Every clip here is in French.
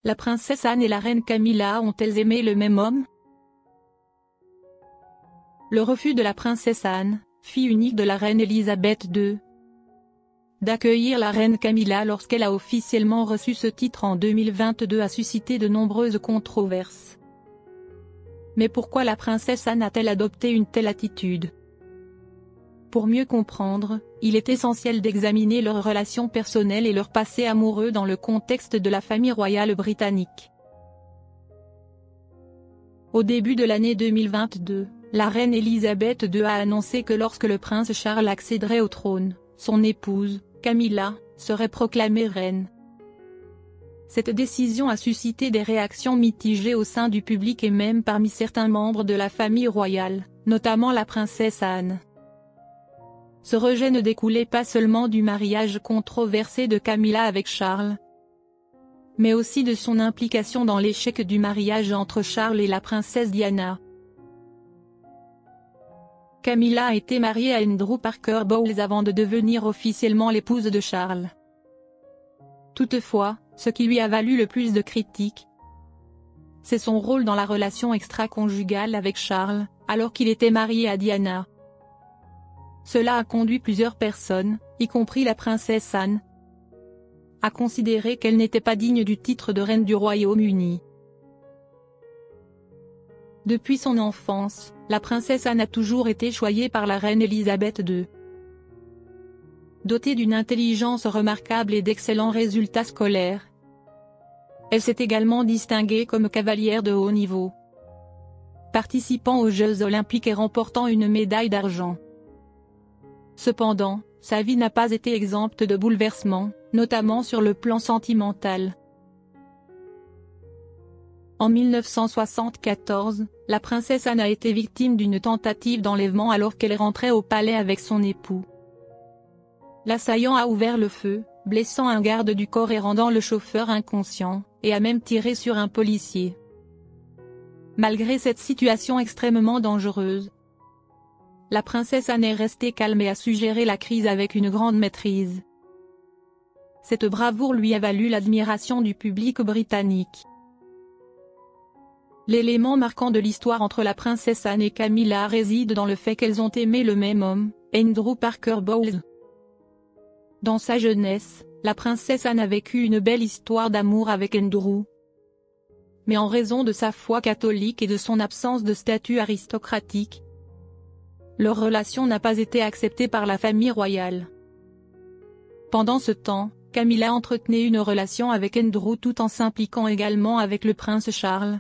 La princesse Anne et la reine Camilla ont-elles aimé le même homme? Le refus de la princesse Anne, fille unique de la reine Élisabeth II, d'accueillir la reine Camilla lorsqu'elle a officiellement reçu ce titre en 2022 a suscité de nombreuses controverses. Mais pourquoi la princesse Anne a-t-elle adopté une telle attitude? Pour mieux comprendre, il est essentiel d'examiner leurs relations personnelles et leur passé amoureux dans le contexte de la famille royale britannique. Au début de l'année 2022, la reine Élisabeth II a annoncé que lorsque le prince Charles accéderait au trône, son épouse, Camilla, serait proclamée reine. Cette décision a suscité des réactions mitigées au sein du public et même parmi certains membres de la famille royale, notamment la princesse Anne. Ce rejet ne découlait pas seulement du mariage controversé de Camilla avec Charles, mais aussi de son implication dans l'échec du mariage entre Charles et la princesse Diana. Camilla a été mariée à Andrew Parker Bowles avant de devenir officiellement l'épouse de Charles. Toutefois, ce qui lui a valu le plus de critiques, c'est son rôle dans la relation extra-conjugale avec Charles, alors qu'il était marié à Diana. Cela a conduit plusieurs personnes, y compris la princesse Anne, à considérer qu'elle n'était pas digne du titre de reine du Royaume-Uni. Depuis son enfance, la princesse Anne a toujours été choyée par la reine Élisabeth II. Dotée d'une intelligence remarquable et d'excellents résultats scolaires, elle s'est également distinguée comme cavalière de haut niveau, participant aux Jeux olympiques et remportant une médaille d'argent. Cependant, sa vie n'a pas été exempte de bouleversements, notamment sur le plan sentimental. En 1974, la princesse Anne a été victime d'une tentative d'enlèvement alors qu'elle rentrait au palais avec son époux. L'assaillant a ouvert le feu, blessant un garde du corps et rendant le chauffeur inconscient, et a même tiré sur un policier. Malgré cette situation extrêmement dangereuse, la princesse Anne est restée calme et a su gérer la crise avec une grande maîtrise. Cette bravoure lui a valu l'admiration du public britannique. L'élément marquant de l'histoire entre la princesse Anne et Camilla réside dans le fait qu'elles ont aimé le même homme, Andrew Parker Bowles. Dans sa jeunesse, la princesse Anne a vécu une belle histoire d'amour avec Andrew. Mais en raison de sa foi catholique et de son absence de statut aristocratique, leur relation n'a pas été acceptée par la famille royale. Pendant ce temps, Camilla entretenait une relation avec Andrew tout en s'impliquant également avec le prince Charles,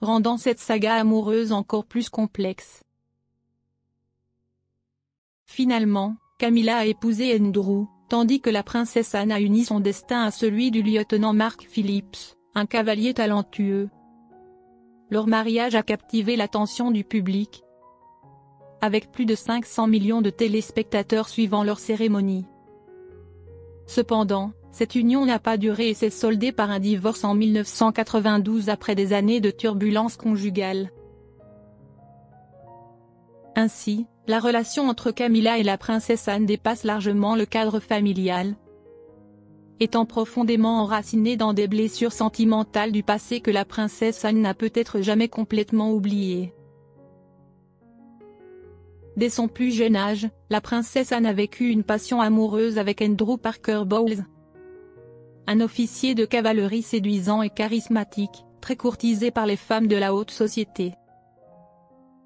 rendant cette saga amoureuse encore plus complexe. Finalement, Camilla a épousé Andrew, tandis que la princesse Anne a uni son destin à celui du lieutenant Mark Phillips, un cavalier talentueux. Leur mariage a captivé l'attention du public, avec plus de 500 millions de téléspectateurs suivant leur cérémonie. Cependant, cette union n'a pas duré et s'est soldée par un divorce en 1992 après des années de turbulences conjugales. Ainsi, la relation entre Camilla et la princesse Anne dépasse largement le cadre familial, étant profondément enracinée dans des blessures sentimentales du passé que la princesse Anne n'a peut-être jamais complètement oubliées. Dès son plus jeune âge, la princesse Anne a vécu une passion amoureuse avec Andrew Parker Bowles, un officier de cavalerie séduisant et charismatique, très courtisé par les femmes de la haute société.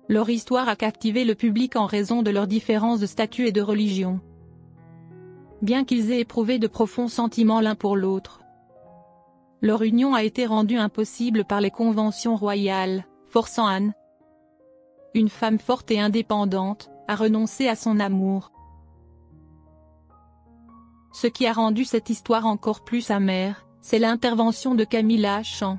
Leur histoire a captivé le public en raison de leurs différences de statut et de religion. Bien qu'ils aient éprouvé de profonds sentiments l'un pour l'autre, leur union a été rendue impossible par les conventions royales, forçant Anne, une femme forte et indépendante, à renoncer à son amour. Ce qui a rendu cette histoire encore plus amère, c'est l'intervention de Camilla Champ,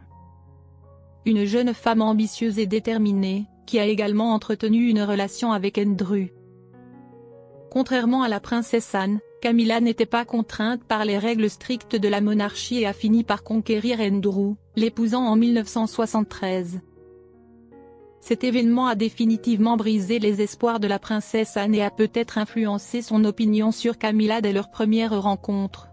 une jeune femme ambitieuse et déterminée, qui a également entretenu une relation avec Andrew. Contrairement à la princesse Anne, Camilla n'était pas contrainte par les règles strictes de la monarchie et a fini par conquérir Andrew, l'épousant en 1973. Cet événement a définitivement brisé les espoirs de la princesse Anne et a peut-être influencé son opinion sur Camilla dès leur première rencontre.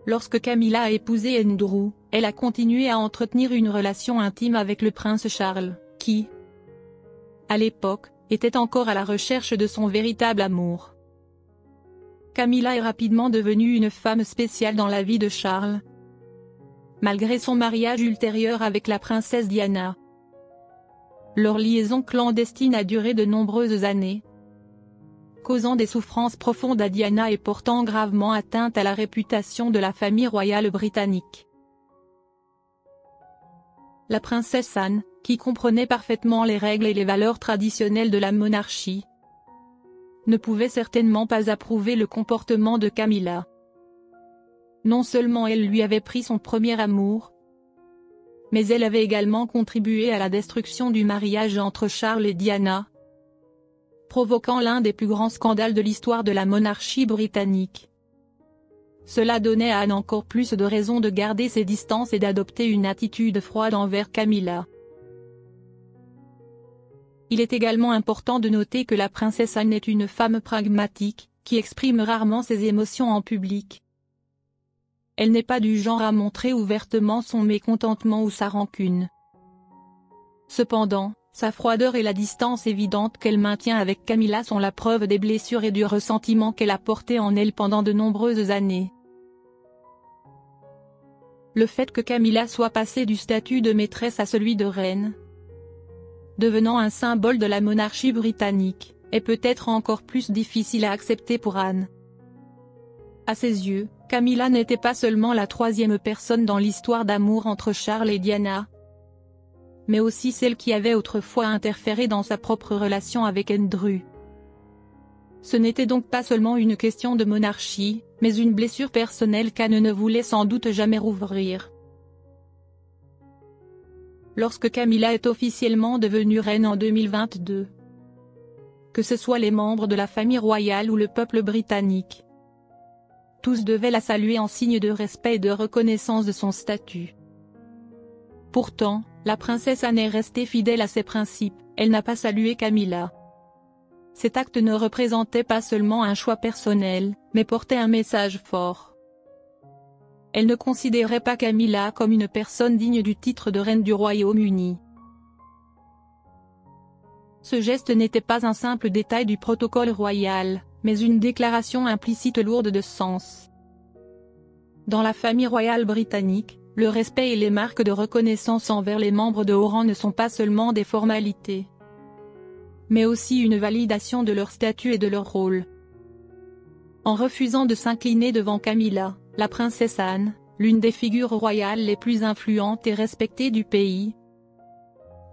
Lorsque Camilla a épousé Andrew, elle a continué à entretenir une relation intime avec le prince Charles, qui, à l'époque, était encore à la recherche de son véritable amour. Camilla est rapidement devenue une femme spéciale dans la vie de Charles, malgré son mariage ultérieur avec la princesse Diana. Leur liaison clandestine a duré de nombreuses années, causant des souffrances profondes à Diana et portant gravement atteinte à la réputation de la famille royale britannique. La princesse Anne, qui comprenait parfaitement les règles et les valeurs traditionnelles de la monarchie, ne pouvait certainement pas approuver le comportement de Camilla. Non seulement elle lui avait pris son premier amour, mais elle avait également contribué à la destruction du mariage entre Charles et Diana, provoquant l'un des plus grands scandales de l'histoire de la monarchie britannique. Cela donnait à Anne encore plus de raisons de garder ses distances et d'adopter une attitude froide envers Camilla. Il est également important de noter que la princesse Anne est une femme pragmatique, qui exprime rarement ses émotions en public. Elle n'est pas du genre à montrer ouvertement son mécontentement ou sa rancune. Cependant, sa froideur et la distance évidente qu'elle maintient avec Camilla sont la preuve des blessures et du ressentiment qu'elle a porté en elle pendant de nombreuses années. Le fait que Camilla soit passée du statut de maîtresse à celui de reine, devenant un symbole de la monarchie britannique, est peut-être encore plus difficile à accepter pour Anne. À ses yeux, Camilla n'était pas seulement la troisième personne dans l'histoire d'amour entre Charles et Diana, mais aussi celle qui avait autrefois interféré dans sa propre relation avec Andrew. Ce n'était donc pas seulement une question de monarchie, mais une blessure personnelle qu'Anne ne voulait sans doute jamais rouvrir. Lorsque Camilla est officiellement devenue reine en 2022, que ce soit les membres de la famille royale ou le peuple britannique, tous devaient la saluer en signe de respect et de reconnaissance de son statut. Pourtant, la princesse Anne est restée fidèle à ses principes, elle n'a pas salué Camilla. Cet acte ne représentait pas seulement un choix personnel, mais portait un message fort. Elle ne considérait pas Camilla comme une personne digne du titre de reine du Royaume-Uni. Ce geste n'était pas un simple détail du protocole royal, mais une déclaration implicite lourde de sens. Dans la famille royale britannique, le respect et les marques de reconnaissance envers les membres de haut rang ne sont pas seulement des formalités, mais aussi une validation de leur statut et de leur rôle. En refusant de s'incliner devant Camilla, la princesse Anne, l'une des figures royales les plus influentes et respectées du pays,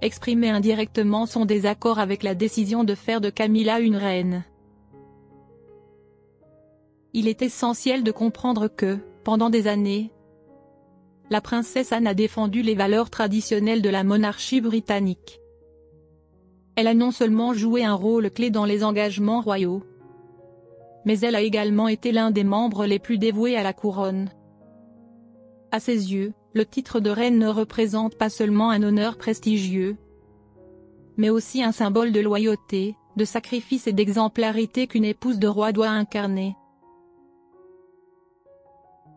exprimait indirectement son désaccord avec la décision de faire de Camilla une reine. Il est essentiel de comprendre que, pendant des années, la princesse Anne a défendu les valeurs traditionnelles de la monarchie britannique. Elle a non seulement joué un rôle clé dans les engagements royaux, mais elle a également été l'un des membres les plus dévoués à la couronne. À ses yeux, le titre de reine ne représente pas seulement un honneur prestigieux, mais aussi un symbole de loyauté, de sacrifice et d'exemplarité qu'une épouse de roi doit incarner.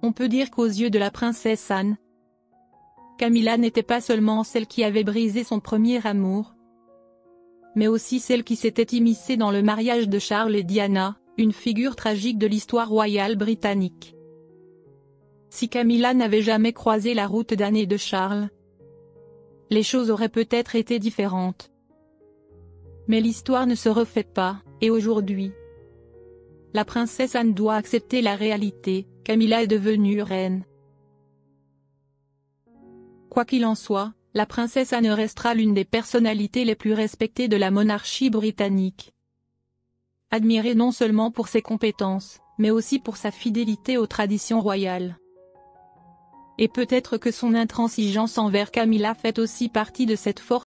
On peut dire qu'aux yeux de la princesse Anne, Camilla n'était pas seulement celle qui avait brisé son premier amour, mais aussi celle qui s'était immiscée dans le mariage de Charles et Diana, une figure tragique de l'histoire royale britannique. Si Camilla n'avait jamais croisé la route d'Anne et de Charles, les choses auraient peut-être été différentes. Mais l'histoire ne se refait pas, et aujourd'hui, la princesse Anne doit accepter la réalité, Camilla est devenue reine. Quoi qu'il en soit, la princesse Anne restera l'une des personnalités les plus respectées de la monarchie britannique. Admirée non seulement pour ses compétences, mais aussi pour sa fidélité aux traditions royales. Et peut-être que son intransigeance envers Camilla fait aussi partie de cette force